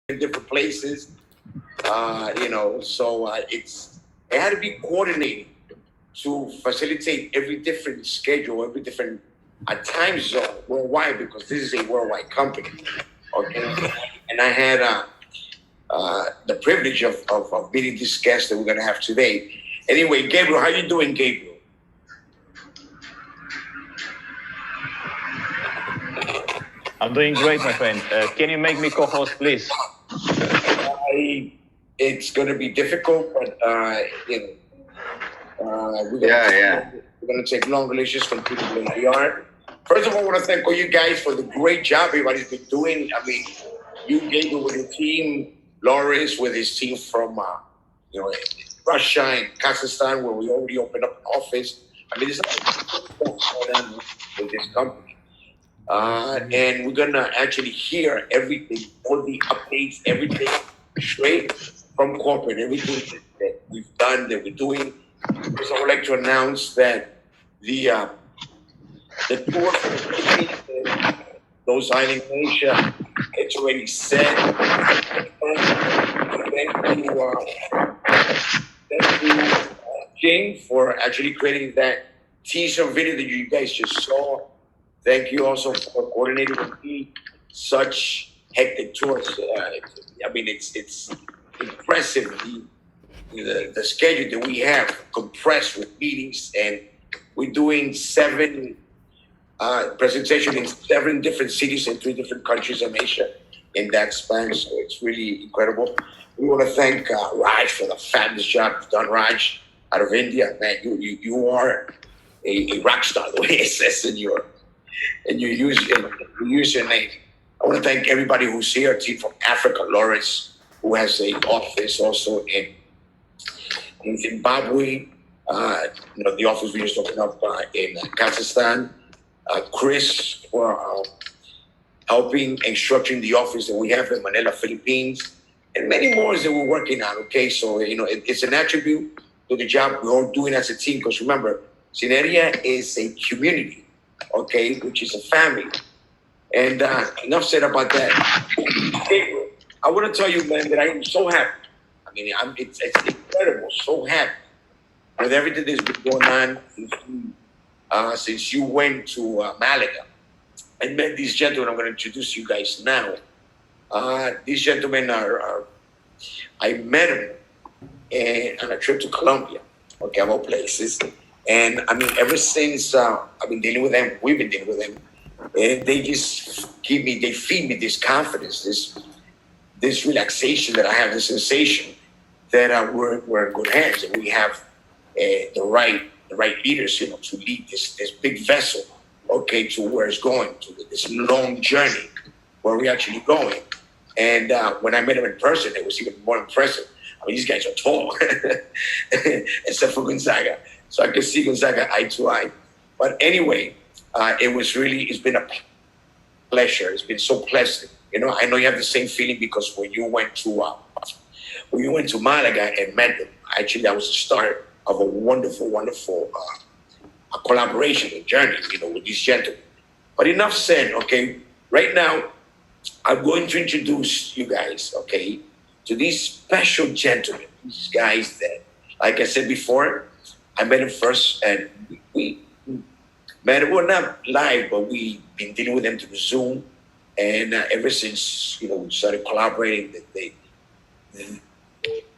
in different places. So it had to be coordinated to facilitate every different schedule, every different time zone worldwide, because this is a worldwide company. Okay, and I had the privilege of meeting this guest that we're gonna have today. Anyway, Gabriel, how you doing, Gabriel? I'm doing great, my friend. Can you make me co-host, please? It's going to be difficult, but we're going to take long relations continue where we are. First of all, I want to thank all you guys for the great job everybody's been doing. I mean, you Gabriel with your team, Loris with his team from Russia and Kazakhstan, where we already opened up an office. I mean, there's a lot going on with this company. And we're gonna actually hear everything, all the updates, everything straight from corporate, everything that we've done, that we're doing. So I would like to announce that the tour for those islands in Asia, it's already set. Thank you, Jane, for actually creating that teaser video that you guys just saw. Thank you also for coordinating with me such hectic tours. I mean, it's impressive the schedule that we have compressed with meetings, and we're doing 7 presentations in 7 different cities in 3 different countries in Asia in that span. So it's really incredible. We want to thank Raj for the fabulous job you've done, Raj, out of India. Man, you are a rock star, the way it says in your username. I want to thank everybody who's here, a team from Africa, Loris, who has an office also in Zimbabwe. The office we just opened up in Kazakhstan. Chris for helping and structuring the office that we have in Manila, Philippines, and many more that we're working on. Okay, so it's an attribute to the job we're all doing as a team. Because remember, Xsinergia is a community. Okay, which is a family. And enough said about that. I want to tell you, man, that I am so happy. I mean, it's incredible, so happy with everything that's been going on since you went to Malaga and met these gentlemen. I'm going to introduce you guys now. These gentlemen I met them on a trip to Colombia, okay, of all places. And I mean, ever since I've been dealing with them, we've been dealing with them, and they just feed me this confidence, this relaxation that I have, this sensation that we're in good hands, and we have the right leaders, to lead this big vessel, okay, to where it's going, to this long journey where we're actually going. And when I met them in person, it was even more impressive. I mean, these guys are tall, except for Gonzaga. So I can see Gonzaga eye to eye. But anyway, it's been a pleasure. It's been so pleasant. I know you have the same feeling, because when you went to Malaga and met them, actually that was the start of a wonderful, wonderful collaboration and journey, with these gentlemen. But enough said, okay? Right now, I'm going to introduce you guys, okay, to these special gentlemen, these guys that, like I said before, I met him first, and we met him. Well, not live, but we've been dealing with them through Zoom. And ever since, we started collaborating, they've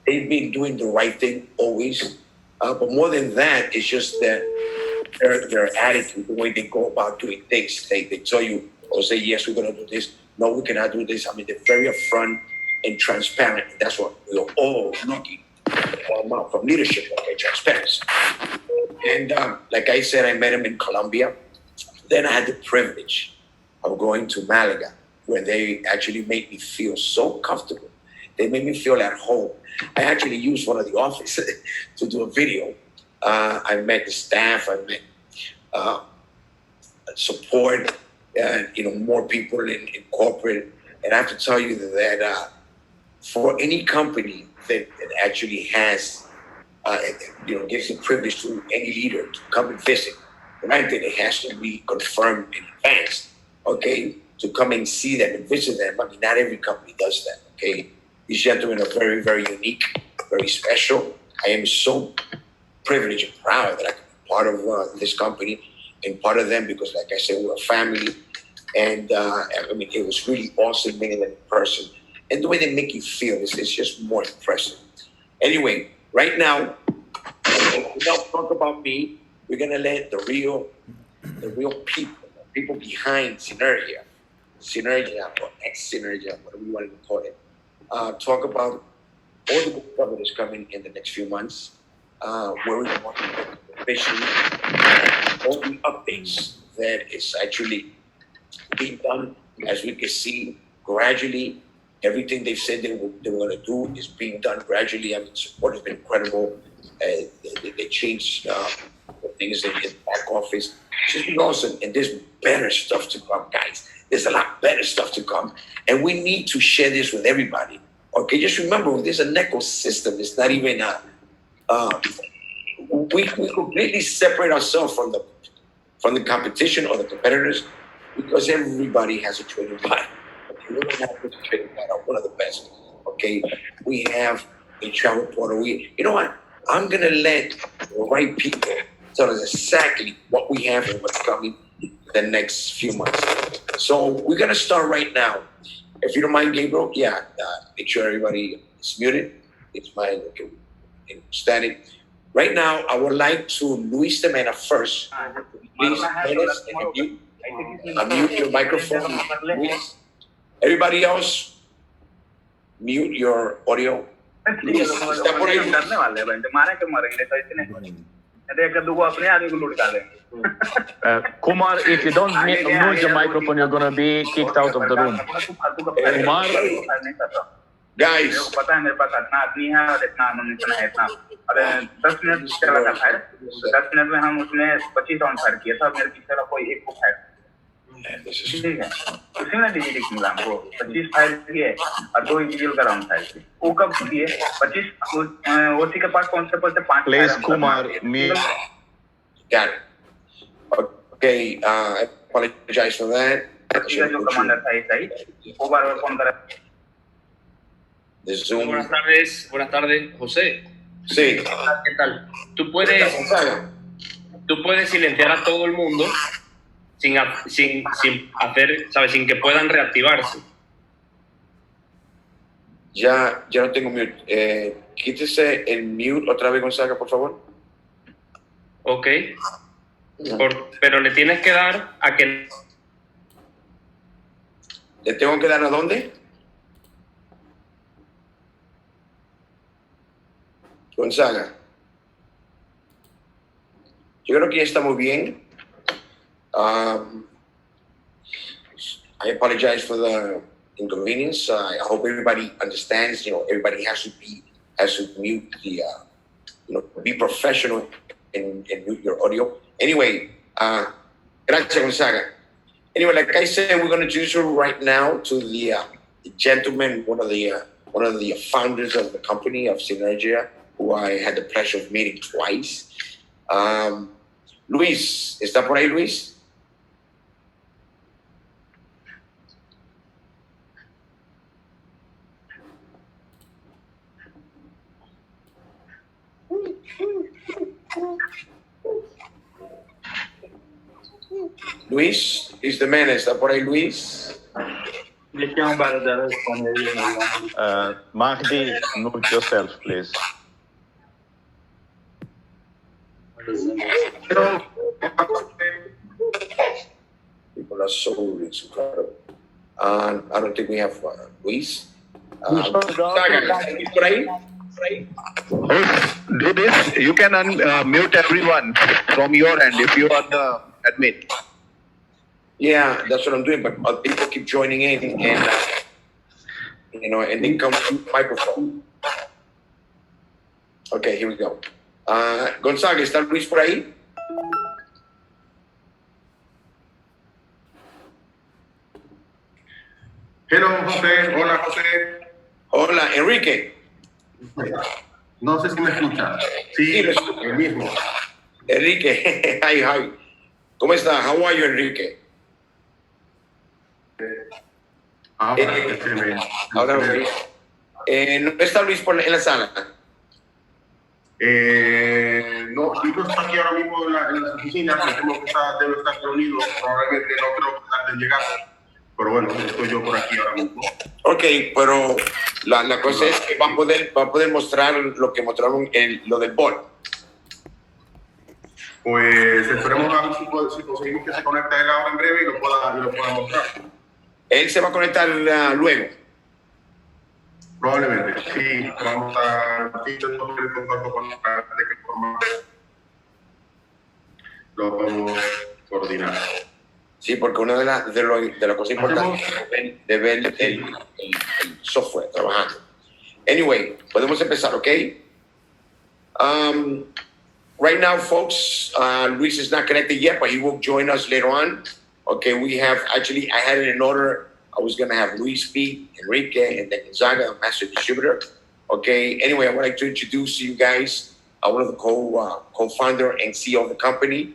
been doing the right thing always. But more than that, it's just that their attitude, the way they go about doing things. They tell you, or say, yes, we're going to do this. No, we cannot do this. I mean, they're very upfront and transparent. That's what we're all looking from leadership, okay, transparency. And like I said, I met him in Colombia. Then I had the privilege of going to Malaga, where they actually made me feel so comfortable. They made me feel at home. I actually used one of the offices to do a video. I met the staff. I met support, more people in corporate. And I have to tell you that for any company that actually has, gives the privilege to any leader to come and visit, granted, it has to be confirmed in advance, okay, to come and see them and visit them. I mean, not every company does that, Okay, these gentlemen are very, very unique, very special. I am so privileged and proud that I can be part of this company and part of them because, like I said, we're a family. And I mean, it was really awesome meeting them in person. And the way they make you feel is just more impressive. Anyway, right now, we don't talk about me. We're gonna let the real people behind Xsinergia or Xsinergia, whatever you want to call it, talk about all the good stuff that is coming in the next few months, where we want to officially all the updates that is actually being done. As we can see, gradually, everything they've said they were going to do is being done gradually. I mean, support has been incredible. They changed things in the back office. It's just been awesome. And there's better stuff to come, guys. There's a lot better stuff to come. And we need to share this with everybody. Okay, just remember, there's an ecosystem. It's not even we completely separate ourselves from the competition or the competitors because everybody has a trading bot. Okay, we don't have a trading bot, one of the best. Okay, we have a travel portal. You know what? I'm gonna let the right people tell us exactly what we have and what's coming the next few months. So we're gonna start right now. If you don't mind, Gabriel, make sure everybody is muted. It's mine. Okay, static. Right now, I would like to Luis de Mena first. Please, unmute your microphone, Luis. Everybody else, mute your audio. Luis, está por ahí. Kumar, if you don't mute your microphone, you're going to be kicked out of the room. Kumar, guys. अरे 10 minute चला था fire 10 minute में हम उसमें 25 round fire किया था मेरे पीछे का कोई एक को फायर ठीक है उसी में डिजिट मिला हमको 25 फायर किए और 2 इंडिविजुअल का राउंड फायर किए वो कब किए 25 ओसी के पास पहुंचते पहुंचते 5 please Kumar me got it. Okay, I apologize for that. जो कमांडर था सही वो बार-बार फोन कर Buenas tardes, José. Sí. ¿Qué tal? Tú puedes silenciar a todo el mundo sin hacer, ¿sabes? Sin que puedan reactivarse. Ya no tengo mute. Quítese el mute otra vez, Gonzaga, por favor. Ok. Pero le tienes que dar a que... ¿Le tengo que dar a dónde? Gonzaga. Yo creo que ya estamos bien. I apologize for the inconvenience. I hope everybody understands. Everybody has to mute the, be professional and mute your audio. Anyway, gracias, Gonzaga. Anyway, like I said, we're going to introduce you right now to the gentleman, one of the founders of the company of Xsinergia, who I had the pleasure of meeting twice. Luis, ¿está por ahí, Luis? Luis, is the man, ¿está por ahí, Luis? Mahdi, mute yourself, please. People are so incredible. I don't think we have Luis. Do this. You can unmute everyone from your end if you are the admin. Yeah, that's what I'm doing. But people keep joining in, and and they come to the microphone. Okay, here we go. Gonzaga, ¿está Luis por ahí? Hello, José. Hola, José. Hola, Enrique. No sé si me escucha. Sí, el mismo. Enrique, hi. ¿Cómo está? How are you, Enrique? Ahora que se me... Ahora, ¿no está Luis en la sala? No, Luis no está aquí ahora mismo en las oficinas, me temo que debe estar reunido, probablemente no creo que tarde en llegar, pero bueno, estoy yo por aquí ahora mismo. Ok, pero la cosa es que va a poder mostrar lo que mostraron lo del bot. Pues esperemos a ver si conseguimos que se conecte él ahora en breve y lo pueda mostrar. Él se va a conectar luego. Probablemente, sí, vamos a intentar poner en contacto con él de qué forma lo podemos coordinar. Sí, porque una de las cosas importantes es de ver el software trabajando. Anyway, podemos empezar, ¿ok? Right now, folks, Luis is not connected yet, but he will join us later on. Okay, we have actually, I had it in order. I was going to have Luis speak, Enrique, and then Gonzaga, the master distributor. Okay, anyway, I would like to introduce you guys, one of the co-founder and CEO of the company,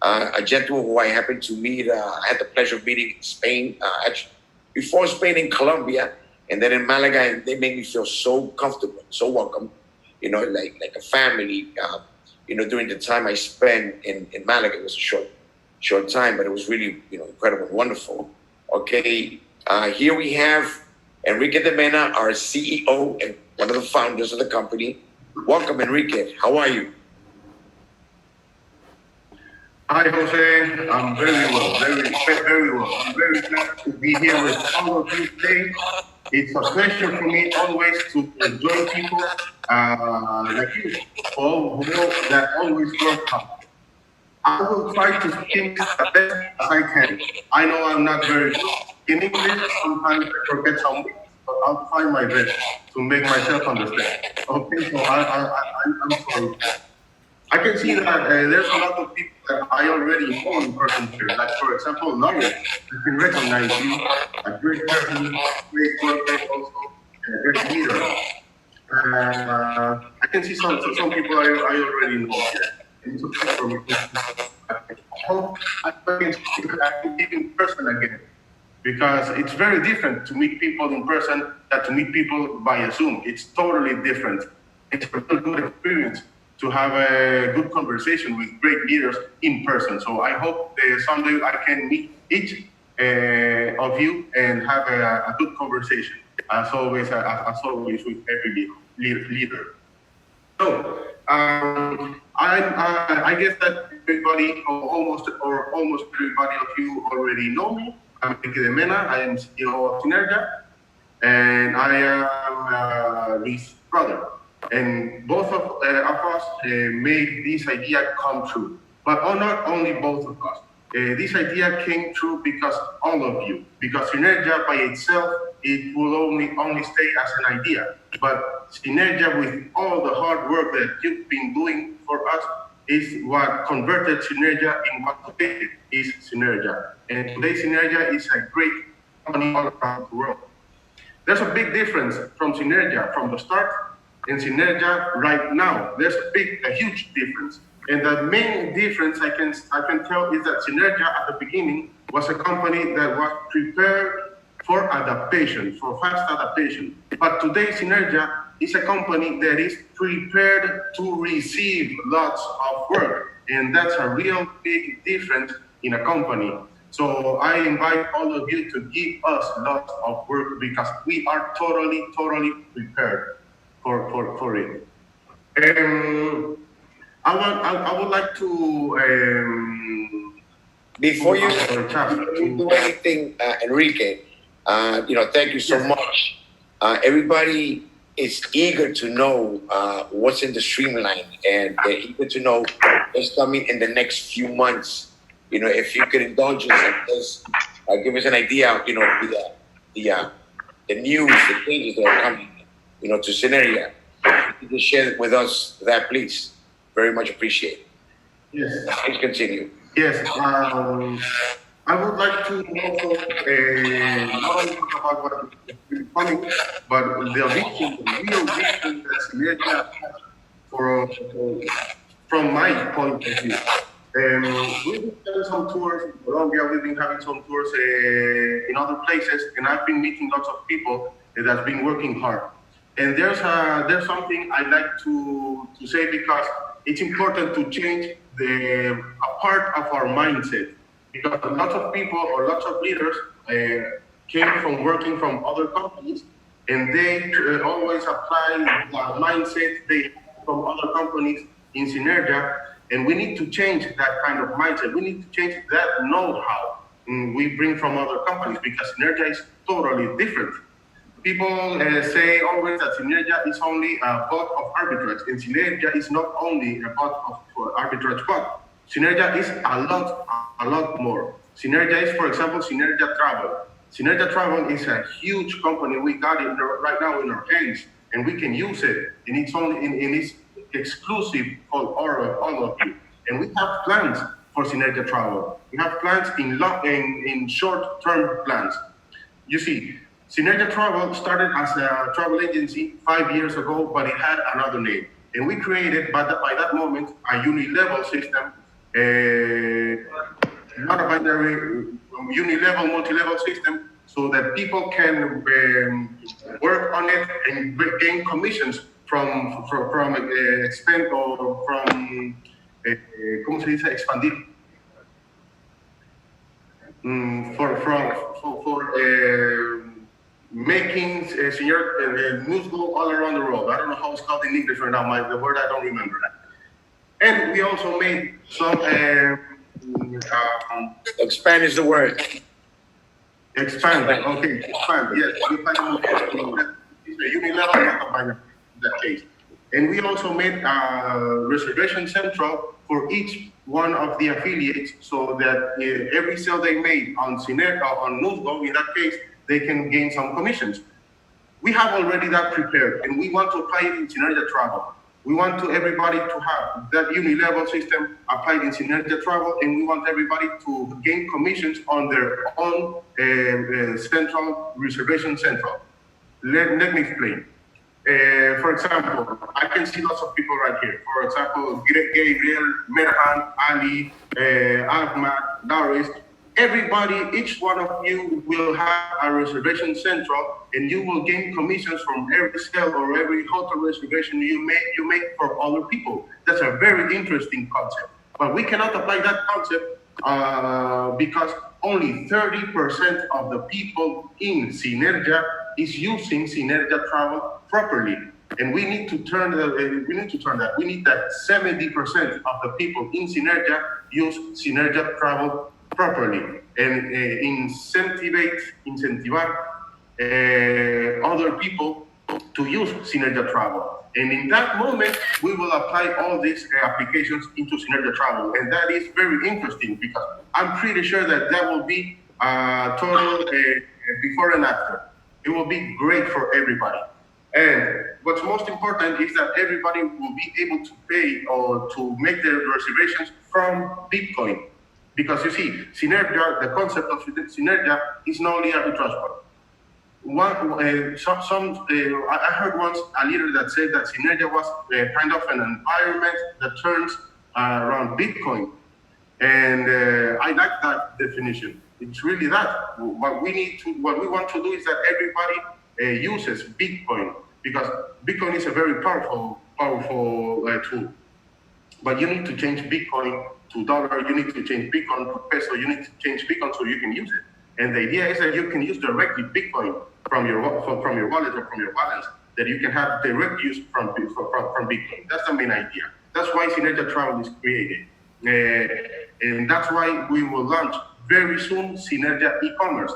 a gentleman who I happened to meet. I had the pleasure of meeting in Spain, actually, before Spain in Colombia, and then in Malaga, and they made me feel so comfortable, so welcome, you know, like a family. You know, during the time I spent in Malaga, it was a short time, but it was really, you know, incredible and wonderful. Okay, here we have Enrique de Mena, our CEO and one of the founders of the company. Welcome, Enrique. How are you? Hi, Jose. I'm very well, very well. I'm very glad to be here with all of you today. It's a pleasure for me always to join people like you, all who that always work hard. I will try to speak as best as I can. I know I'm not very good in English. Sometimes I forget some words, but I'll try my best to make myself understand. Okay, so I'm sorry. I can see that there's a lot of people that I already know in person here. Like, for example, Lauren, I can recognize you, a great person, great worker also, and a great leader. I can see some people I already know here. It's a pleasure for me. I hope I can meet in person again, because it's very different to meet people in person than to meet people via Zoom. It's totally different. It's a real good experience to have a good conversation with great leaders in person. So I hope someday I can meet each of you and have a good conversation, as always with every leader. So I guess that everybody, or almost everybody of you already know me. I'm Enrique de Mena. I am CEO of Xsinergia, and I am Luis' brother. And both of us made this idea come true. But not only both of us. This idea came true because all of you. Because Xsinergia by itself, it will only stay as an idea. But Xsinergia, with all the hard work that you've been doing for us, is what converted Xsinergia in what today is Xsinergia. And today Xsinergia is a great company all around the world. There's a big difference from Xsinergia from the start and Xsinergia right now. There's a huge difference. And the main difference I can tell is that Xsinergia at the beginning was a company that was prepared for adaptation, for fast adaptation. But today Xsinergia is a company that is prepared to receive lots of work. And that's a real big difference in a company. So I invite all of you to give us lots of work, because we are totally prepared for it. I would like to before you do anything, Enrique, you know, thank you so much. Everybody is eager to know what's in the streamline, and they're eager to know what's coming in the next few months. You know, if you could indulge us and just give us an idea, you know, the news, the changes that are coming, you know, to Xsinergia. You can share with us that, please. Very much appreciate. Yes. Please continue. Yes. I would like to also not only talk about what is coming, but the vision, the real vision that Xsinergia has from my point of view. We've been having some tours in Colombia, we've been having some tours in other places, and I've been meeting lots of people that's been working hard. And there's something I'd like to say, because it's important to change a part of our mindset. Because lots of people or lots of leaders came from working from other companies, and they always apply the mindset they have from other companies in Xsinergia. And we need to change that kind of mindset. We need to change that know-how we bring from other companies, because Xsinergia is totally different. People say always that Xsinergia is only a bot of arbitrage, and Xsinergia is not only a bot of arbitrage bot. Xsinergia is a lot more. Xsinergia is, for example, Xsinergia Travel. Xsinergia Travel is a huge company. We got it right now in our hands, and we can use it, and it's only it's exclusive for all of you. And we have plans for Xsinergia Travel. We have plans in short-term plans. You see, Xsinergia Travel started as a travel agency 5 years ago, but it had another name. And we created, by that moment, a uni-level system, not a binary, uni-level, multi-level system, so that people can work on it and gain commissions from expand or from, ¿cómo se dice? Expandir. Making news go all around the world. I don't know how it's called in English right now. The word I don't remember. And we also made some. Expand is the word. Expand. Okay, expand. Yes, it's a unilevel, not a binary in that case. And we also made a reservation central for each one of the affiliates, so that every sale they made on Xsinergia, on Newsgo, in that case, they can gain some commissions. We have already that prepared, and we want to apply it in Xsinergia Travel. We want everybody to have that uni-level system applied in Xsinergia Travel, and we want everybody to gain commissions on their own central reservation central. Let me explain. For example, I can see lots of people right here. For example, Gabriel, Merhan, Ali, Ahmad, Doris. Everybody, each one of you will have a reservation central, and you will gain commissions from every sale or every hotel reservation you make for other people. That's a very interesting concept. But we cannot apply that concept because only 30% of the people in Xsinergia is using Xsinergia Travel properly. And we need to turn that. We need that 70% of the people in Xsinergia use Xsinergia Travel properly, and incentivize other people to use Xsinergia Travel. And in that moment, we will apply all these applications into Xsinergia Travel. And that is very interesting, because I'm pretty sure that will be a total before and after. It will be great for everybody. And what's most important is that everybody will be able to pay or to make their reservations from Bitcoin. Because you see, Xsinergia, the concept of Xsinergia is not only arbitrage. I heard once a leader that said that Xsinergia was kind of an environment that turns around Bitcoin. And I like that definition. It's really that. What we want to do is that everybody uses Bitcoin, because Bitcoin is a very powerful tool. But you need to change Bitcoin to dollar, you need to change Bitcoin to peso, you need to change Bitcoin so you can use it. And the idea is that you can use directly Bitcoin from your wallet or from your balance, that you can have direct use from Bitcoin. That's the main idea. That's why Xsinergia Travel is created. And that's why we will launch very soon Xsinergia e-commerce.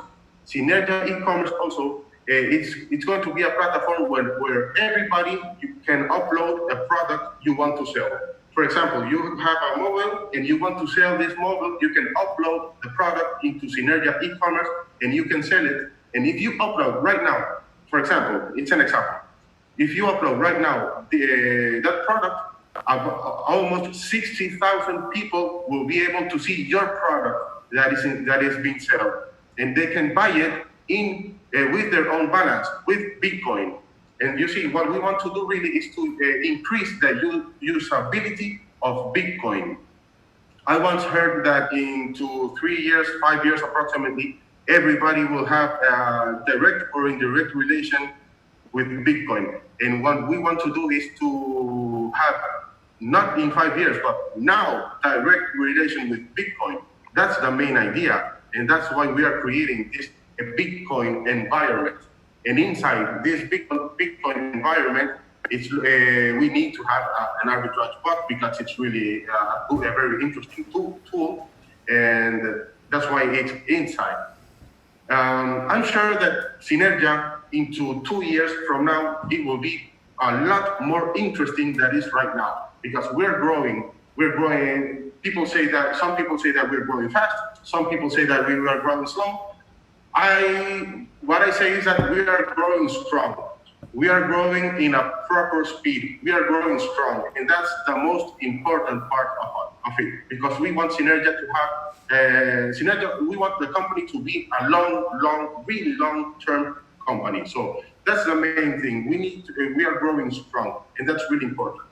Xsinergia e-commerce also, it's going to be a platform where everybody can upload a product you want to sell. For example, you have a mobile and you want to sell this mobile, you can upload the product into Xsinergia e-commerce and you can sell it. And if you upload right now, for example, it's an example. If you upload right now that product, almost 60,000 people will be able to see your product that is being sold, and they can buy it with their own balance, with Bitcoin. And you see, what we want to do really is to increase the usability of Bitcoin. I once heard that in 3 years, 5 years approximately, everybody will have a direct or indirect relation with Bitcoin. And what we want to do is to have, not in 5 years, but now, direct relation with Bitcoin. That's the main idea. And that's why we are creating this Bitcoin environment. And inside this Bitcoin environment, we need to have an arbitrage bot because it's really a very interesting tool. And that's why it's inside. I'm sure that Xsinergia into 2 years from now, it will be a lot more interesting than it is right now because we're growing. People say that, some people say that we're growing fast. Some people say that we are growing slow. What I say is that we are growing strong. We are growing in a proper speed. We are growing strong. And that's the most important part of it because we want Xsinergia to have Xsinergia, we want the company to be a really long-term company. So that's the main thing. We are growing strong, and that's really important.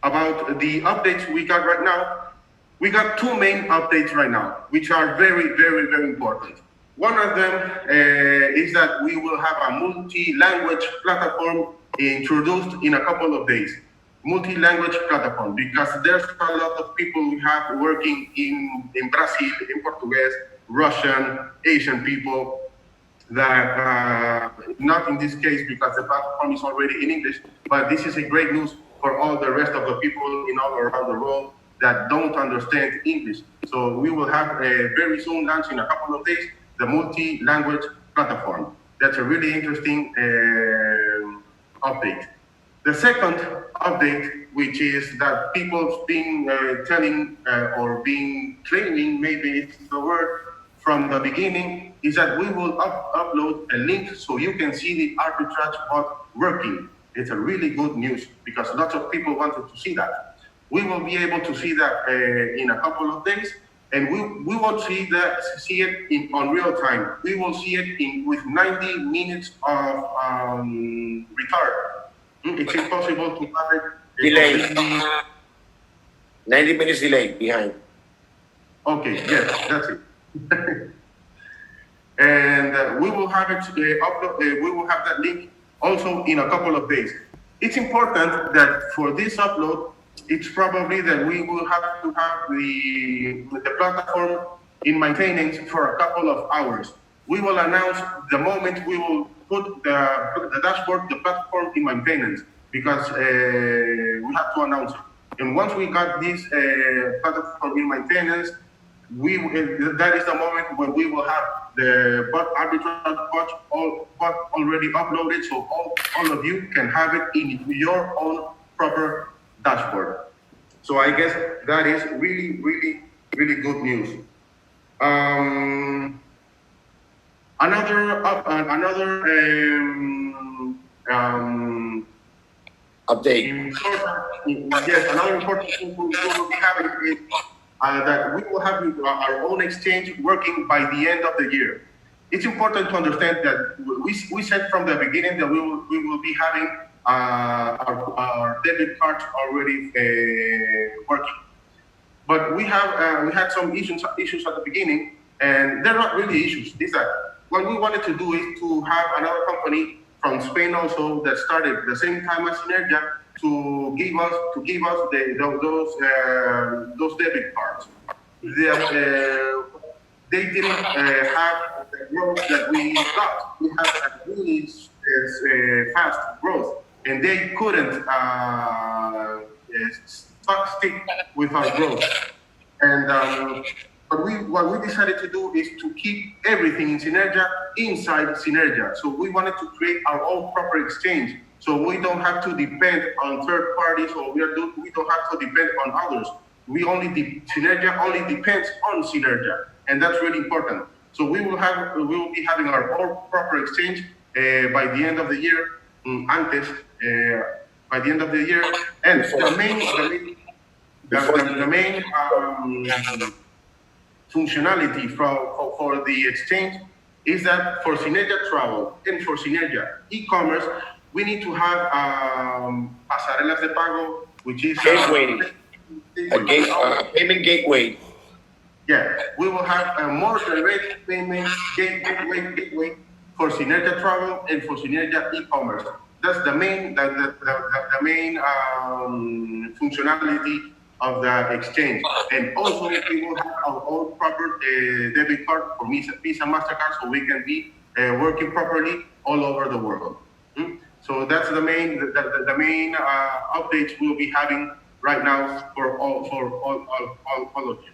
About the updates we got right now, we got 2 main updates right now, which are very, very, very important. One of them is that we will have a multi-language platform introduced in a couple of days. Multi-language platform, because there's a lot of people we have working in Brazil, in Portuguese, Russian, Asian people, that not in this case because the platform is already in English, but this is a great news for all the rest of the people in all around the world that don't understand English. So we will have very soon launch in a couple of days the multi-language platform. That's a really interesting update. The second update, which is that people's been telling or been claiming, maybe it's the word, from the beginning, is that we will upload a link so you can see the arbitrage bot working. It's a really good news because lots of people wanted to see that. We will be able to see that in a couple of days, and we won't see it on real time. We will see it with 90 minutes of retard. It's impossible to have it. Delay. 90 minutes delay behind. Okay, yes, that's it. And we will have it we will have that link also in a couple of days. It's important that for this upload, it's probably that we will have to have the platform in maintenance for a couple of hours. We will announce the moment we will put the dashboard, the platform in maintenance, because we have to announce it. And once we got this platform in maintenance, that is the moment when we will have the bot arbitrage bot already uploaded, so all of you can have it in your own proper dashboard. So I guess that is really, really, really good news. Another Update. Yes, another important thing we will be having is that we will have our own exchange working by the end of the year. It's important to understand that we said from the beginning that we will be having our debit cards already working, but we had some issues at the beginning, and they're not really issues. These are what we wanted to do is to have another company from Spain also that started the same time as Xsinergia to give us those debit cards. They didn't have the growth that we got. We had a really fast growth, and they couldn't stick with our growth. And what we decided to do is to keep everything in Xsinergia inside Xsinergia. So we wanted to create our own proper exchange, so we don't have to depend on third parties, or we don't have to depend on others. Xsinergia only depends on Xsinergia, and that's really important. So we will be having our own proper exchange by the end of the year, by the end of the year, and the main functionality for the exchange is that for Xsinergia Travel and for Xsinergia e-commerce, we need to have pasarelas de pago which is Gateway. Payment gateway. Yeah, we will have a more direct payment gateway for Xsinergia Travel and for Xsinergia e-commerce. That's the main functionality of the exchange. And also, we will have our own proper debit card for Visa MasterCard, so we can be working properly all over the world. So that's the main updates we'll be having right now for all of you.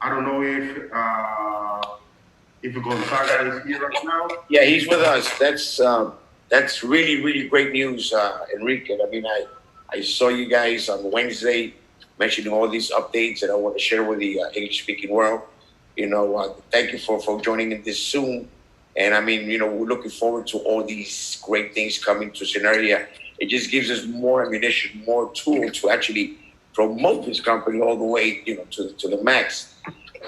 I don't know if Gonzaga is here right now. Yeah, he's with us. That's really great news, Enrique. I mean, I saw you guys on Wednesday mentioning all these updates that I want to share with the English-speaking world. Thank you for joining in this Zoom. And I mean, we're looking forward to all these great things coming to Xsinergia. It just gives us more ammunition, more tools to actually promote this company all the way, to the max.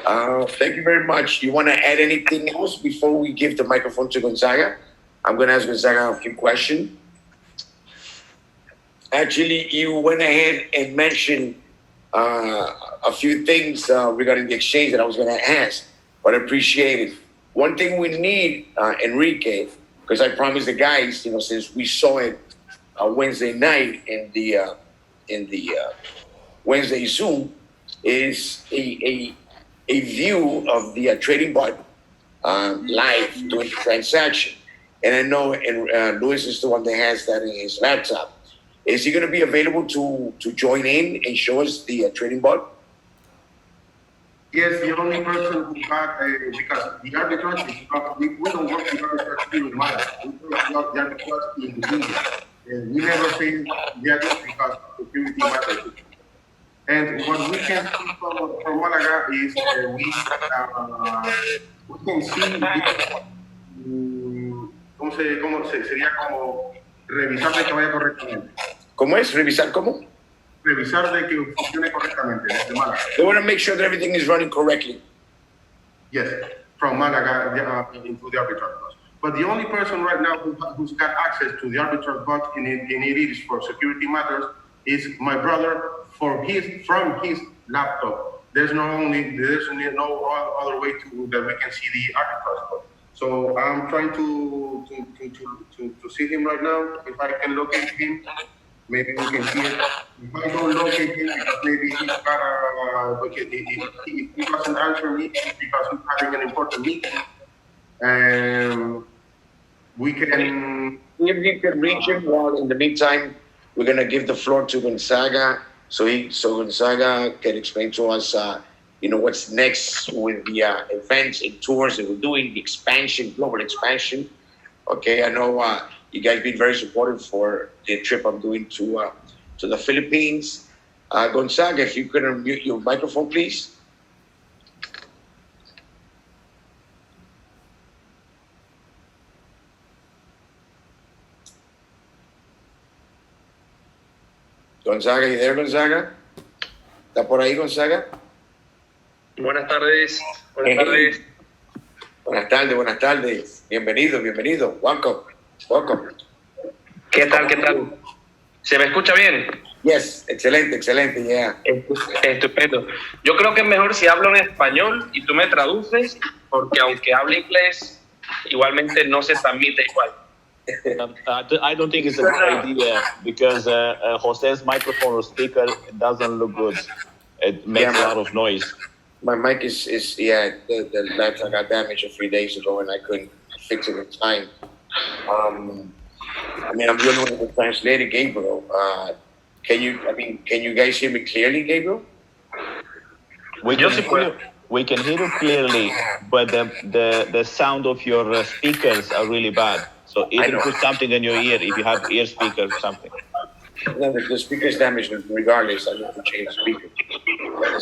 Thank you very much. You want to add anything else before we give the microphone to Gonzaga? I'm going to ask Gonzaga a few questions. Actually, you went ahead and mentioned a few things regarding the exchange that I was going to ask, but I appreciate it. One thing we need, Enrique, because I promised the guys, since we saw it Wednesday night in the Wednesday Zoom, is a view of the trading bot live doing the transaction. And I know Luis is the one that has that in his laptop. Is he going to be available to join in and show us the trading bot? Yes, the only person who had, because the arbitrage is not, we don't work with arbitrage here in Malaga. We work with the arbitrage in India. We never fail the arbitrage because security matters. And what we can see from Malaga is we can see, sería como revisar de que vaya correctamente. ¿Cómo es? ¿Revisar cómo? Revisar de que funcione correctamente desde Málaga. They want to make sure that everything is running correctly. Yes, from Malaga into the arbitrage bot. But the only person right now who's got access to the arbitrage bot and it is for security matters is my brother from his laptop. There's no other way that we can see the arbitrage bot. So I'm trying to see him right now. If I can locate him, maybe we can see it. If I don't locate him, because maybe he's got if he doesn't answer me, it's because he's having an important meeting. We can... If you can reach him, well, in the meantime, we're going to give the floor to Gonzaga, so Gonzaga can explain to us, what's next with the events and tours that we're doing, the expansion, global expansion. Okay, I know you guys been very supportive for the trip I'm doing to the Philippines. Gonzaga, if you could unmute your microphone, please. Gonzaga, you there, Gonzaga? ¿Está por ahí, Gonzaga? Buenas tardes. Buenas tardes. Bienvenido. Welcome. ¿Qué tal? ¿Se me escucha bien? Yes, excelente, yeah. Estupendo. Yo creo que es mejor si hablo en español y tú me traduces, porque aunque hable inglés, igualmente no se transmite igual. I don't think it's a good idea because Jose's microphone or speaker doesn't look good. It makes a lot of noise. My mic is the laptop got damaged a few days ago and I couldn't fix it in time. I'm the only one who can translate it, Gabriel. Can you guys hear me clearly, Gabriel? We can hear you clearly, but the sound of your speakers are really bad. So either put something in your ear if you have ear speaker or something. No, the speaker's damaged regardless. I have to change the speaker.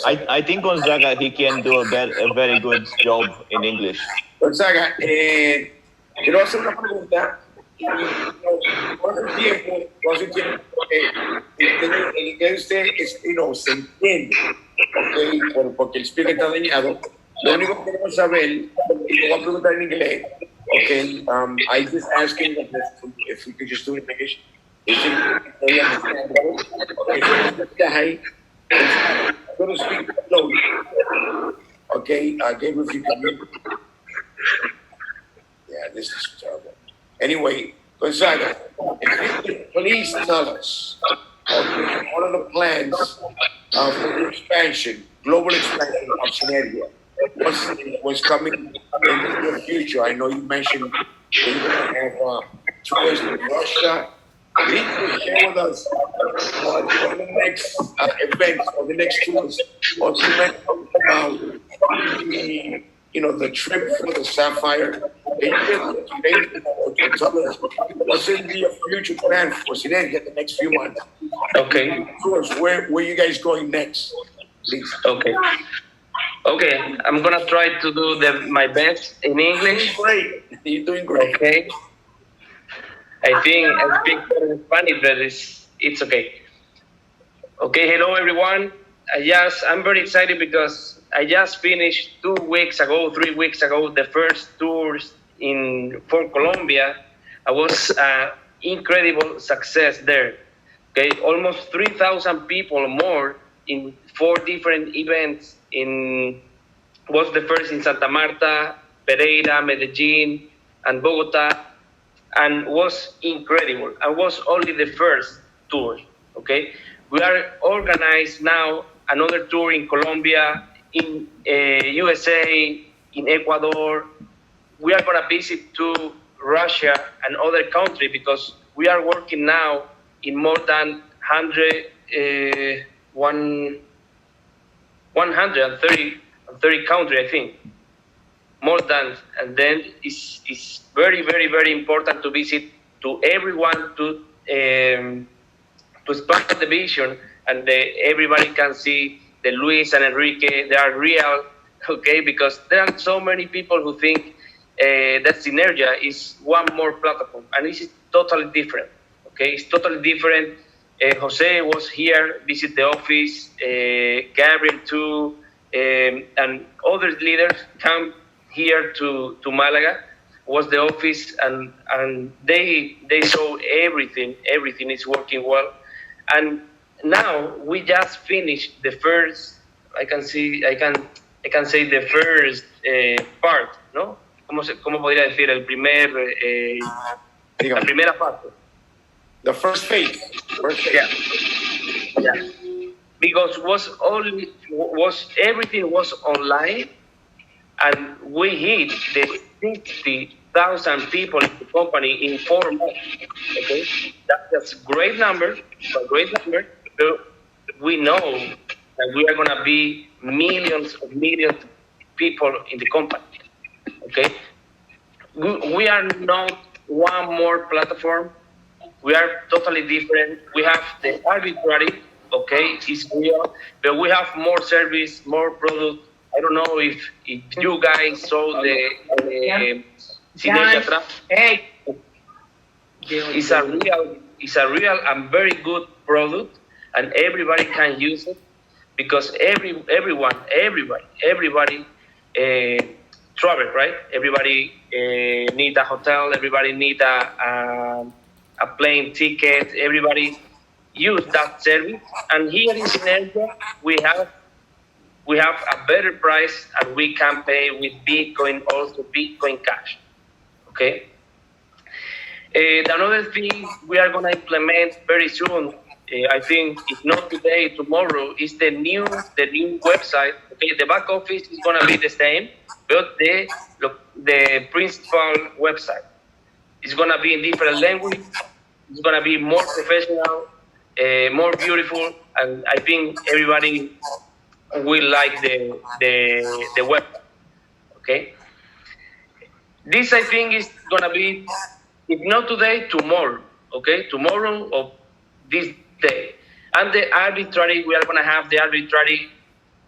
I think Gonzaga, he can do a very good job in English. Gonzaga, quiero hacer una pregunta. ¿Cuánto tiempo el inglés usted se entiende? Okay, porque el speaker está dañado. Lo único que queremos saber, y le voy a preguntar en inglés, okay, I just asking if we could just do it in English. It's very understandable. Okay, so this guy is going to speak slowly. Okay, Gabriel, if you can mute. Yeah, this is terrible. Anyway, Gonzaga, if you could please tell us, okay, what are the plans for the expansion, global expansion of Xsinergia? What's coming in the near future? I know you mentioned that you're going to have tours in Russia. Please share with us what the next events or the next tours, or to mention about the trip for the Sapphire. Can you just explain or tell us what's in the future plan for Xsinergia the next few months? Okay. Of course, where you guys going next, please? Okay. Okay, I'm gonna try to do my best in English. Great, you're doing great. Okay. I think I speak better Spanish, but it's okay. Okay, hello everyone. I'm very excited because I just finished 3 weeks ago, the first tours for Colombia. I was incredible success there. Okay, almost 3,000 people more in 4 different events. Was the first in Santa Marta, Pereira, Medellin, and Bogota, and was incredible. I was only the first tour. Okay, we are organized now another tour in Colombia, in USA, in Ecuador. We are gonna visit to Russia and other countries because we are working now in more than 130 countries, I think. More than, and then it's very, very, very important to visit to everyone to expand the vision, and everybody can see the Luis and Enrique. They are real, okay? Because there are so many people who think that Xsinergia is one more platform, and this is totally different. Okay, it's totally different. Jose was here, visit the office. Gabriel too, and other leaders come here to Malaga, was the office, and they saw everything is working well. And now we just finished the first, I can say the first part, ¿no? ¿Cómo podría decir? La primera parte. The first phase. Yeah. Because everything was online, and we hit the 60,000 people in the company in 4 months. Okay, that's a great number. But we know that we are gonna be millions of people in the company. Okay, we are not one more platform. We are totally different. We have the arbitrary, okay, it's real, but we have more service, more product. I don't know if you guys saw the Xsinergia trap. Hey. It's a real and very good product, and everybody can use it because everybody travel, right? Everybody need a hotel. Everybody need a plane ticket. Everybody use that service, and here in Xsinergia we have a better price, and we can pay with Bitcoin, also Bitcoin Cash. Okay. Another thing we are going to implement very soon, I think if not today, tomorrow, is the new website. Okay, the back office is going to be the same, but the principal website is going to be in different language. It's going to be more professional, more beautiful, and I think everybody will like the website. Okay, this I think is going to be, if not today, tomorrow. Okay, tomorrow or this day. And the arbitrary, we are going to have the arbitrary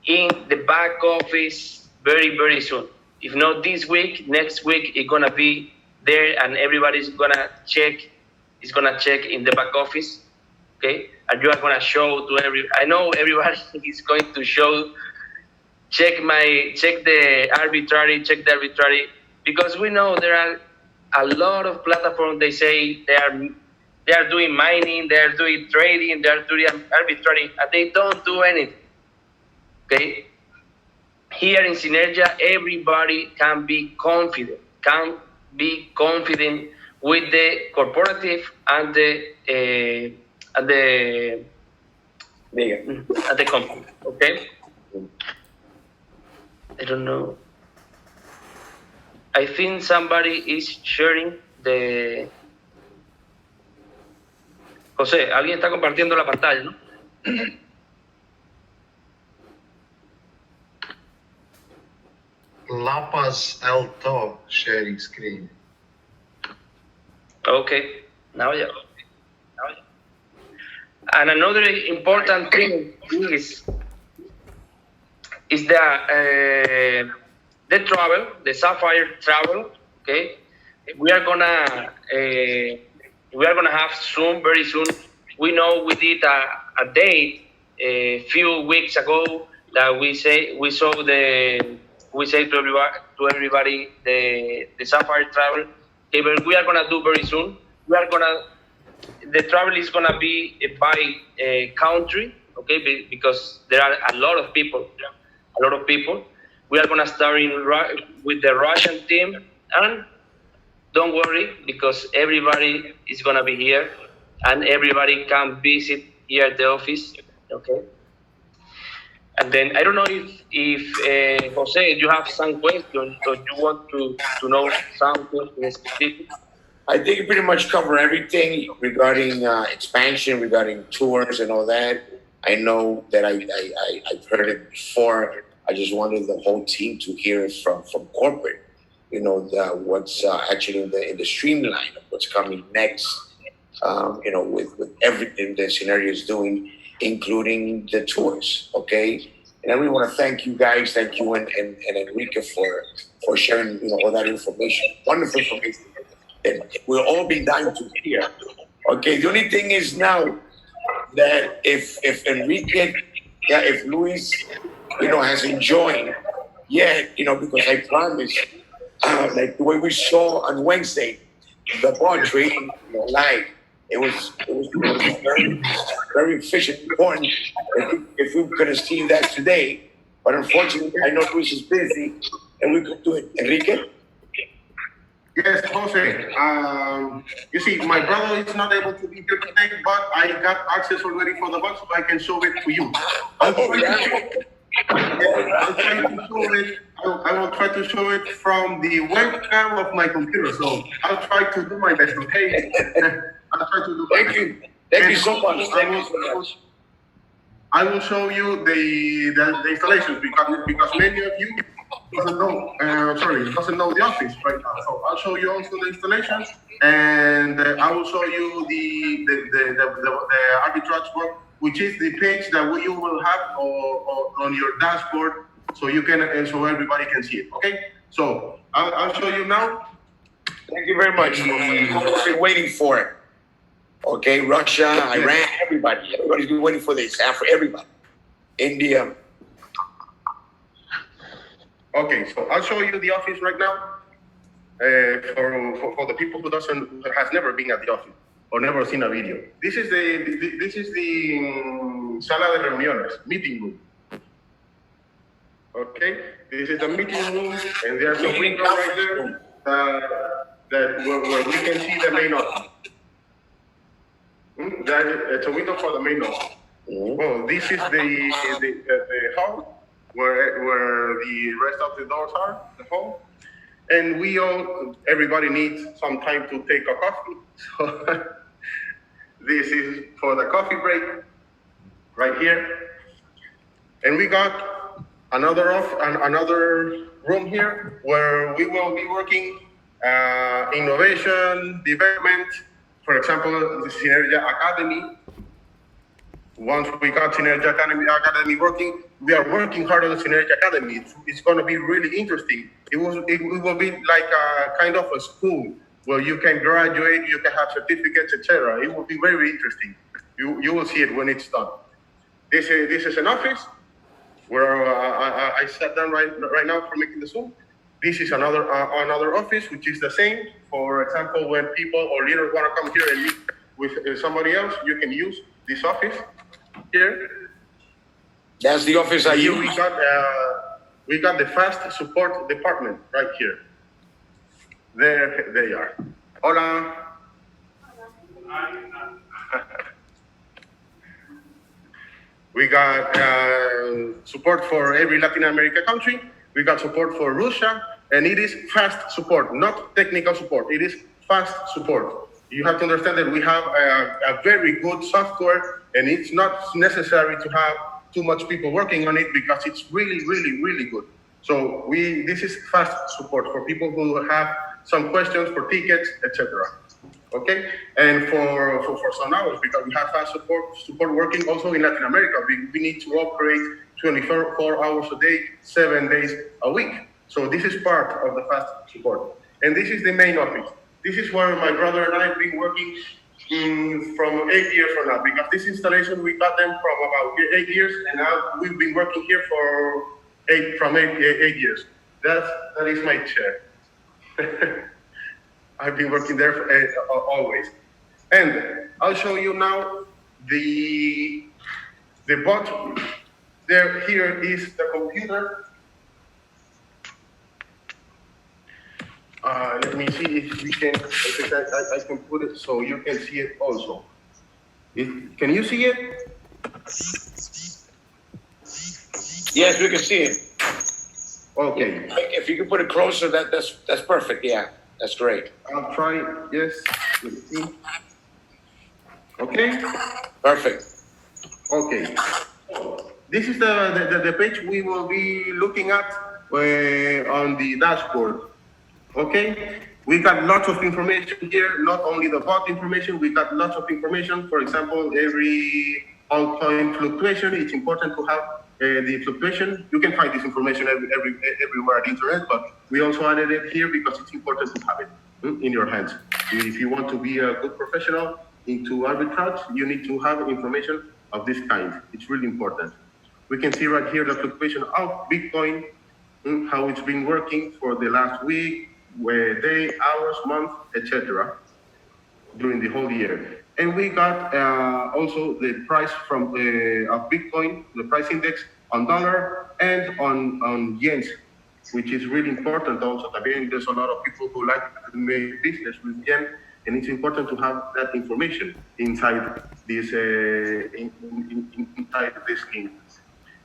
in the back office very, very soon. If not this week, next week it's going to be there, and everybody's going to check. It's going to check in the back office. Okay, and you are going to show to I know everybody is going to check the arbitrary, because we know there are a lot of platforms. They say they are They are doing mining, they are doing trading, they are doing arbitrary, and they don't do anything. Okay? Here in Xsinergia, everybody can be confident, with the corporative and the company. Okay? I don't know. I think somebody is sharing the. José, alguien está compartiendo la pantalla, ¿no? Lapas Alto sharing screen. Okay, now yeah. And another important thing is the travel, the Sapphire travel. Okay, we are gonna have soon, very soon. We know we did a date a few weeks ago that we say to everybody the Sapphire travel. Okay, but we are gonna do very soon. The travel is gonna be by country, okay? Because there are a lot of people. We are gonna start with the Russian team, and don't worry because everybody is gonna be here, and everybody can visit here at the office, okay? And then I don't know if Jose, you have some questions or you want to know something specific. I think you pretty much cover everything regarding expansion, regarding tours and all that. I know that I've heard it before. I just wanted the whole team to hear it from corporate. You know, what's actually in the streamline of what's coming next. You know, with everything that Xsinergia is doing, including the tours. Okay, and I really want to thank you guys, thank you and Enrique for sharing all that information, wonderful information that we'll all be dying to hear. Okay, the only thing is now that if Enrique, if Luis, hasn't joined yet, because I promised, like the way we saw on Wednesday, the ball trading live. It was very, very efficient, important. If we could have seen that today, but unfortunately, I know Luis is busy, and we could do it. Enrique. Yes, Jose. You see, my brother is not able to be here today, but I got access already for the box, so I can show it to you. I will try to show it from the webcam of my computer. So I'll try to do my best. Okay. I'll try to do. Thank you. Thank you so much. I will show you the installations because many of you doesn't know the office right now. So I'll show you also the installations, and I will show you the arbitrage work, which is the page that you will have on your dashboard, so you can so everybody can see it. Okay, so I'll show you now. Thank you very much. We've been waiting for it. Okay, Russia, Iran, everybody's been waiting for this. For everybody, India. Okay, so I'll show you the office right now. For the people who has never been at the office or never seen a video. This is the sala de reuniones, meeting room. Okay, this is the meeting room, and there's a window right there where we can see the main office. It's a window for the main office. Well, this is the hall where the rest of the doors are, the hall. And everybody needs some time to take a coffee. So this is for the coffee break right here. And we got another room here where we will be working innovation, development. For example, the Xsinergia Academy. Once we got Xsinergia Academy working, we are working hard on the Xsinergia Academy. It's going to be really interesting. It will be like a kind of a school where you can graduate, you can have certificates, etc. It will be very interesting. You will see it when it's done. This is an office where I sat down right now for making the Zoom. This is another office which is the same. For example, when people or leaders want to come here and meet with somebody else, you can use this office here. That's the office I Here use. we got the fast support department right here. There they are. Hola. We got support for every Latin America country. We got support for Russia, and it is fast support, not technical support. It is fast support. You have to understand that we have a very good software, and it's not necessary to have too much people working on it because it's really, really, really good. So this is fast support for people who have some questions for tickets, etc. Okay, and for some hours, because we have fast support working also in Latin America. We need to operate 24 hours a day, 7 days a week. So this is part of the fast support. And this is the main office. This is where my brother and I have been working from 8 years from now, because this installation, we got them from about 8 years, and now we've been working here for eight years. That is my chair. I've been working there always. And I'll show you now the bot. Here is the computer. Let me see if we can, I can put it so you can see it also. Can you see it? Yes, we can see it. Okay. If you can put it closer, that's perfect. Yeah, that's great. I'll try. Yes. Let's see. Okay. Perfect. Okay. This is the page we will be looking at on the dashboard. Okay. We got lots of information here, not only the bot information, we got lots of information. For example, every altcoin fluctuation, it's important to have the fluctuation. You can find this information everywhere on the internet, but we also added it here because it's important to have it in your hands. If you want to be a good professional into arbitrage, you need to have information of this kind. It's really important. We can see right here the fluctuation of Bitcoin, how it's been working for the last week, day, hours, month, etc. during the whole year. And we got also the price from of Bitcoin, the price index on dollar and on yens, which is really important also. Again, there's a lot of people who like to make business with yen, and it's important to have that information inside this inside this scheme.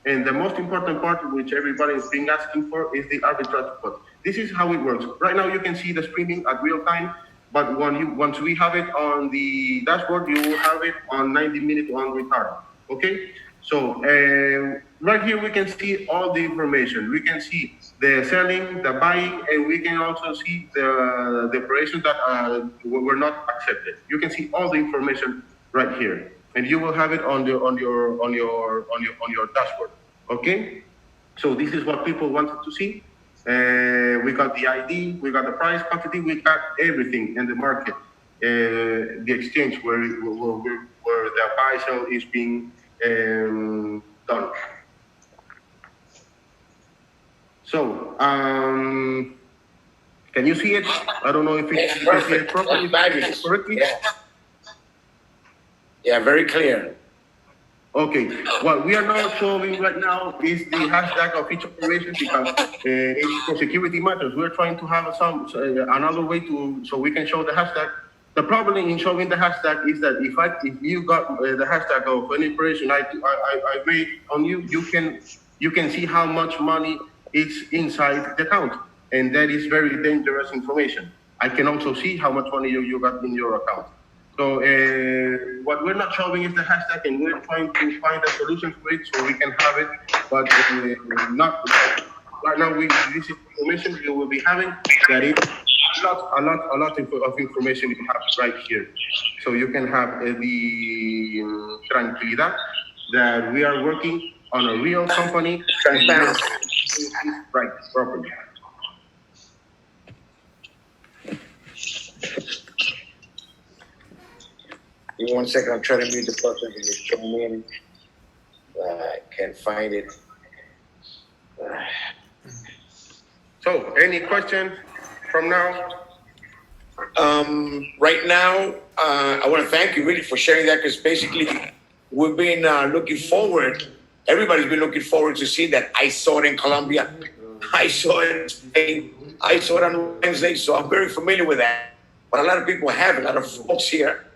And the most important part, which everybody is being asking for, is the arbitrage bot. This is how it works. Right now, you can see the streaming at real time, but once we have it on the dashboard, you will have it on 90-minute on retard. Okay? So right here, we can see all the information. We can see the selling, the buying, and we can also see the operations that were not accepted. You can see all the information right here, and you will have it on your dashboard. Okay, so this is what people wanted to see. We got the ID, we got the price, quantity, we got everything in the market, the exchange where the buy sell is being done. So, can you see it? I don't know if you can see it properly. Correctly? Yeah, very clear. Okay, what we are not showing right now is the hashtag of each operation because it's for security matters. We're trying to have another way so we can show the hashtag. The problem in showing the hashtag is that if you got the hashtag of any operation I made on you, you can see how much money is inside the account, and that is very dangerous information. I can also see how much money you got in your account. So what we're not showing is the hashtag, and we're trying to find a solution for it so we can have it, but not right now. This is information you will be having. That is a lot of information you have right here, so you can have the tranquilidad that we are working on a real company transparent, right, properly. Give me 1 second. I'm trying to mute the person because it's showing in. I can't find it. So, any question from now? Right now, I want to thank you really for sharing that, because basically we've been looking forward. Everybody's been looking forward to see that. I saw it in Colombia. I saw it in Spain. I saw it on Wednesday. So I'm very familiar with that. But a lot of people haven't. A lot of folks here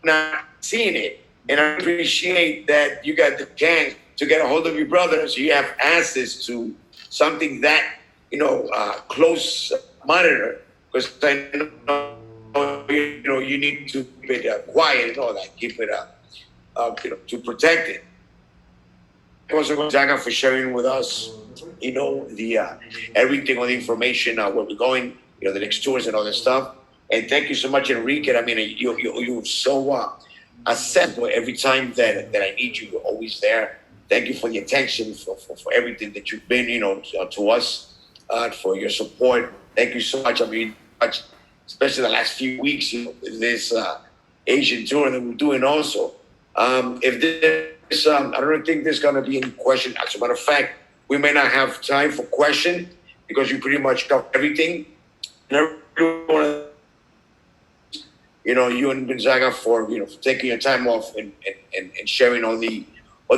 not seeing it. And I appreciate that you got the chance to get a hold of your brother, so you have access to something that, close monitor. Because I know, you need to keep it quiet and all that. Keep it to protect it. Also, Gonzaga, for sharing with us, the everything, all the information, where we're going, the next tours and all that stuff. And thank you so much, Enrique. I mean, you're so accessible every time that I need you. You're always there. Thank you for the attention, for everything that you've been, to us, for your support. Thank you so much. I mean, especially the last few weeks, this Asian tour that we're doing also. If there's, I don't think there's going to be any question. As a matter of fact, we may not have time for question, because you pretty much covered everything. And everyone, you and Gonzaga for taking your time off and sharing all the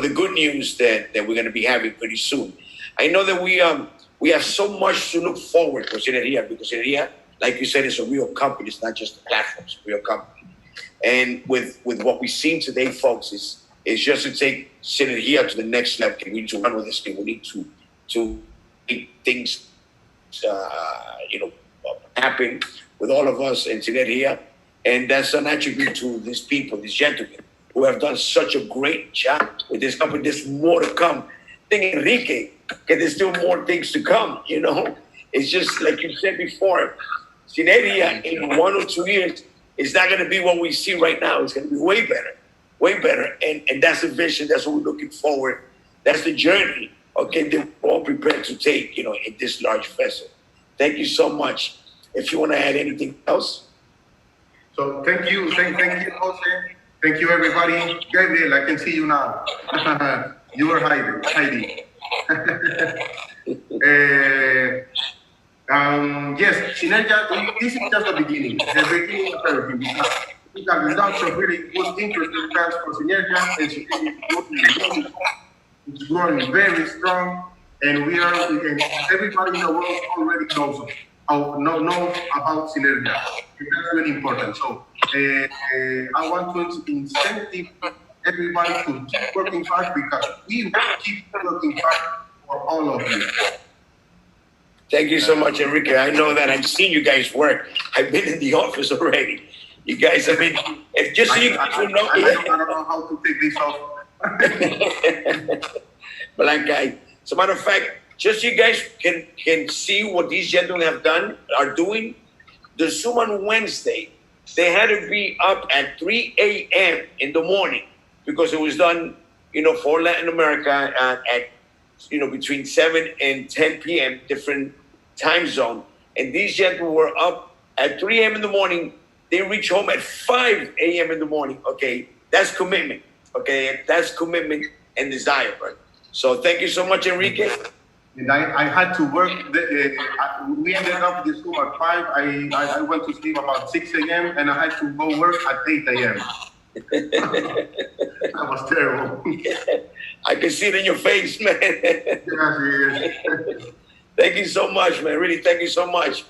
good news that we're going to be having pretty soon. I know that we have so much to look forward to Xsinergia, because Xsinergia, like you said, is a real company. It's not just a platform; it's a real company. And with what we've seen today, folks, is just to take Xsinergia to the next level. We need to run with this thing. We need to make things happen with all of us in Xsinergia. And that's an attribute to these people, these gentlemen, who have done such a great job with this company. There's more to come. I think, Enrique, there's still more things to come, It's just like you said before, Xsinergia in 1 or 2 years is not going to be what we see right now. It's going to be way better, way better. And that's the vision. That's what we're looking forward. That's the journey, that we're all prepared to take, in this large vessel. Thank you so much. If you want to add anything else. So thank you, Jose. Thank you, everybody. Gabriel, I can see you now. You were hiding. Yes, Xsinergia, this is just the beginning of everything. We have lots of really good, interesting plans for Xsinergia, and it's growing very strong, and and everybody in the world already knows about Xsinergia. That's really important. So I want to incentive everybody to keep working hard, because we will keep working hard for all of you. Thank you so much, Enrique. I know that I've seen you guys work. I've been in the office already. You guys have been, just so you guys will know. I don't know how to take this off. Blanca, as a matter of fact, just so you guys can see what these gentlemen are doing, the Zoom on Wednesday, they had to be up at 3 a.m. in the morning, because it was done, for Latin America at between 7 and 10 p.m., different time zone. And these gentlemen were up at 3 a.m. in the morning. They reach home at 5 a.m. in the morning. Okay, that's commitment. Okay, that's commitment and desire, right? So thank you so much, Enrique. And I had to work. We ended up the Zoom at 5. I went to sleep about 6 a.m. and I had to go work at 8 a.m. That was terrible. I can see it in your face, man. Yes. Thank you so much, man. Really, thank you so much.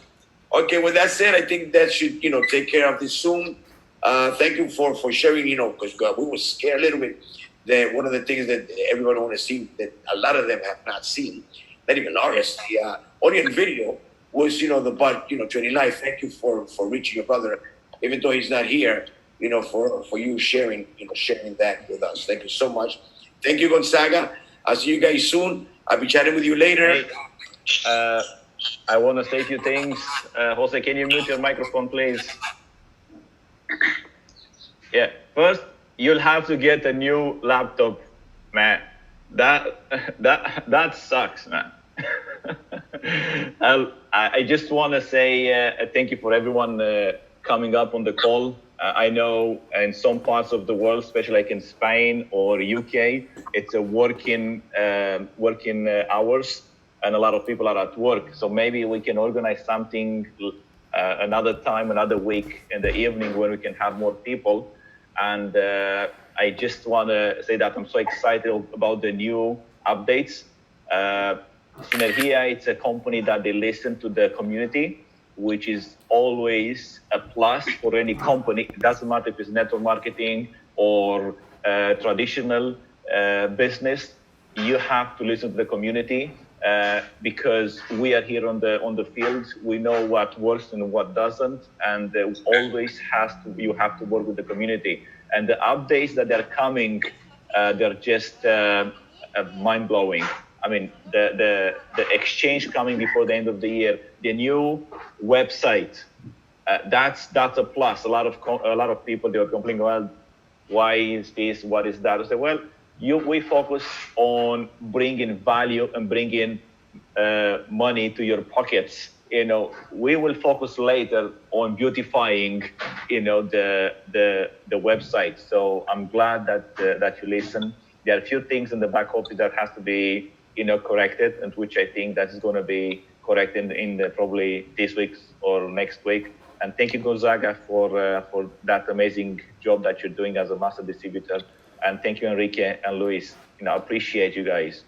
Okay, with that said, I think that should, take care of this Zoom. Thank you for sharing, because we were scared a little bit that one of the things that everyone want to see, that a lot of them have not seen, not even artists, the audio and video, was, the Bud, Training Life. Thank you for reaching your brother, even though he's not here, for you sharing, sharing that with us. Thank you so much. Thank you, Gonzaga. I'll see you guys soon. I'll be chatting with you later. Hey, I want to say a few things. Jose, can you mute your microphone, please? Yeah. First, you'll have to get a new laptop, man. That sucks, man. I just want to say thank you for everyone coming up on the call. I know in some parts of the world, especially like in Spain or UK, it's a working hours, and a lot of people are at work. So maybe we can organize something another time, another week in the evening when we can have more people. And I just want to say that I'm so excited about the new updates. Xsinergia, it's a company that they listen to the community, which is always a plus for any company. It doesn't matter if it's network marketing or traditional business. You have to listen to the community because we are here on the field. We know what works and what doesn't, and you have to work with the community. And the updates that are coming, they're just mind blowing. I mean, the exchange coming before the end of the year, the new website, that's a plus. A lot of people, they were complaining, well, why is this? What is that? I said, well, we focus on bringing value and bringing money to your pockets. We will focus later on beautifying, the website. So I'm glad that you listen. There are a few things in the back office that has to be, corrected, and which I think that is going to be corrected in probably this week or next week. And thank you, Gonzaga, for that amazing job that you're doing as a master distributor. And thank you, Enrique and Luis. I appreciate you guys.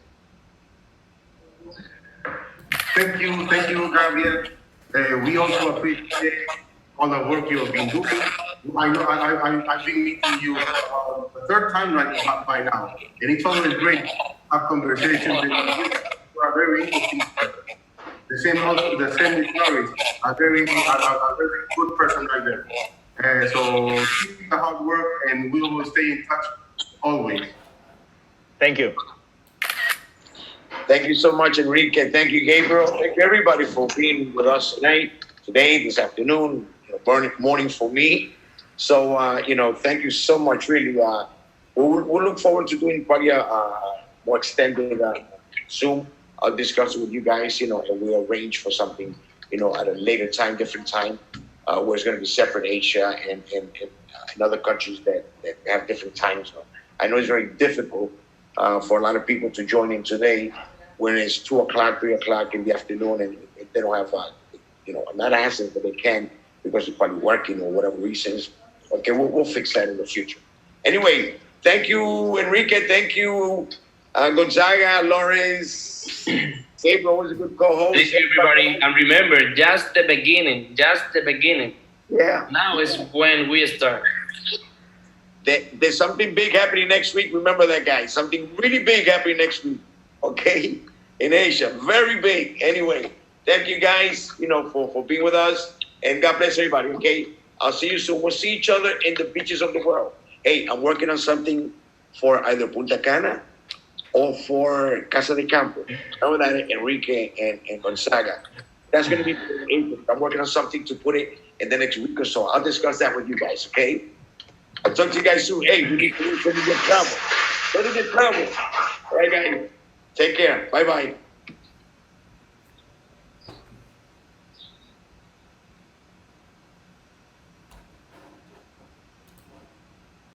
Thank you, Gabriel. We also appreciate all the work you have been doing. I know I've been meeting you the third time by now, and it's always great to have conversations with you. You are very interesting. The same with Norris, a very good person right there. So keep the hard work, and we will stay in touch always. Thank you. Thank you so much, Enrique. Thank you, Gabriel. Thank you, everybody, for being with us today, this afternoon, morning for me. So, thank you so much, really. We'll look forward to doing probably a more extended Zoom discussion with you guys, and we'll arrange for something, at a later time, different time, where it's going to be separate Asia and other countries that have different times. I know it's very difficult for a lot of people to join in today when it's 2 o'clock, 3 o'clock in the afternoon, and they don't have, not access, but they can because they're probably working or whatever reasons. Okay, we'll fix that in the future. Anyway, thank you, Enrique. Thank you, Gonzaga, Lawrence. Gabriel was a good co-host. Thank you, everybody. And remember, just the beginning. Yeah. Now is when we start. There's something big happening next week. Remember that, guys. Something really big happening next week. Okay? In Asia. Very big. Anyway, thank you guys, for being with us. And God bless everybody, okay? I'll see you soon. We'll see each other in the beaches of the world. Hey, I'm working on something for either Punta Cana or for Casa de Campo. Remember that, Enrique and Gonzaga. That's going to be April. I'm working on something to put it in the next week or so. I'll discuss that with you guys, okay? I'll talk to you guys soon. Hey, we need to get travel. Let me get travel. All right, guys. Take care. Bye-bye.